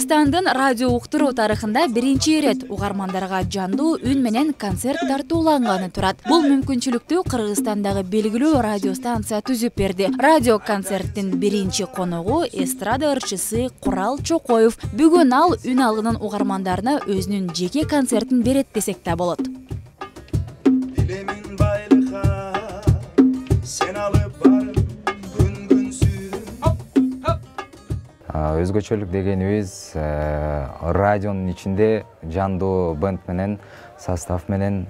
Кыргызстандын радио уктуруу тарыхында биринчи ирет угармандарга жандуу үн менен концерт тартууланганы турат. Бул мүмкүнчүлүктү Кыргызстандагы белгилүү радио станция түзүп берди. Радио концерттин биринчи коногу эстрада ырчысы Курал Чокоев. Бүгүн ал үн алгынын угармандарына өзүнүн жеке концертин берет десек да болот. Өзгөчөлүк дегенибиз радионун ичинде жандуу бенд менен, состав менен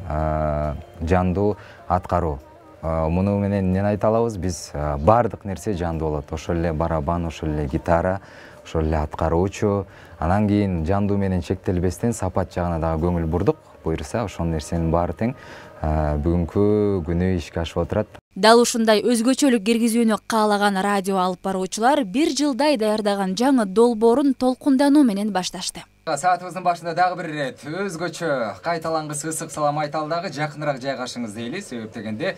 жандуу аткаруу. Муну менен эмнени айта алабыз? Биз баардык нерсе жандуу болот. Ошол эле барабан, ошол эле гитара, ошол эле аткаруучу. Анан кийин жандуу менен чектелбестен сапат жагына дагы көңүл бурдук. Буюрса, ошол нерсенин баары тең бүгүнкү күнү ишке ашып отурат. Дал ушундай өзгөчөлүк киргизүүнү каалаган радио алып баруучулар бир жылдай даярдаган жаңы долбоорун толкундануу менен башташты. Саатыбыздын башында дагы бир ирет өзгөчө кайталангыс ысык салам айталы дагы жакыныраак жайгашыңыз дейли. Себеп дегенде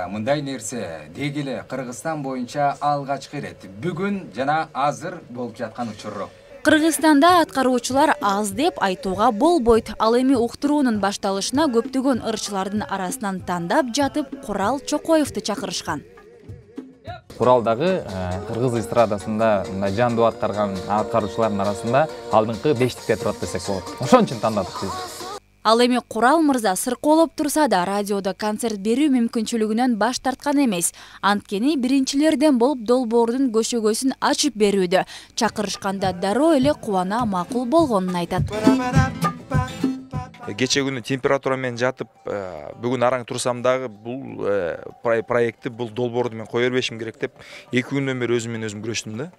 мындай нерсе деги эле Кыргызстан боюнча алгачкы ирет. Бүгүн жана азыр болуп жаткан учуру. Кыргызстанда аткаруучулар аз деп айтууга болбойт. Ал эми уктуруунун башталышына көптөгөн ырчылардын арасынан тандап жатып Курал Чокоевди чакырышкан. Курал дагы кыргыз эстрадасында жандуу аткарган аткаруучулардын арасында алдыңкы 5-тикте турат десек болот. Ошон үчүн тандадык биз. Ал эми Курал мырза сыркоолоп турса да радиодо концерт берүү мүмкүнчүлүгүнөн баш тарткан эмес. Анткени биринчилерден болуп долбоордун көшөгөсүн ачып берүүдө. Чакырышканда дароо эле кубана макул болгонун айтат. Кече күнү температура менен жатып, бүгүн араң турсам дагы бул проектти, бул долбоорду мен кое бербешим керек деп 2 күндөн бери өзүм менен өзүм күрөштүм да.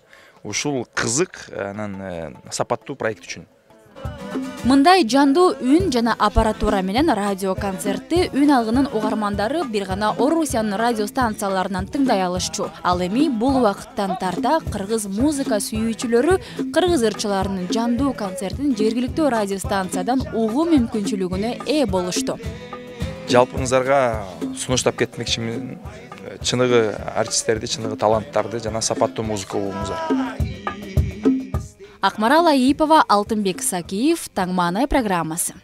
Ушул кызык, анан сапаттуу проект үчүн. Мындай жандуу үн жана аппаратура менен радио концертти үн алгынын угармандары бир гана Орусиянын радио станцияларынан тыңдай алышчу. Ал эми бул убакыттан тарта кыргыз музыка сүйүүчүлөрү кыргыз ырчыларынын жандуу концертин жергиликтүү радио станциядан угуу мүмкүнчүлүгүнө ээ болушту. Жалпыңыздарга сунуштап кетмекчимин. Чыныгы артисттерди, чыныгы таланттарды жана сапаттуу музыка угуңуздар. Акмарал Аипова, Алтынбек Сакиев, Таң маанай программасы.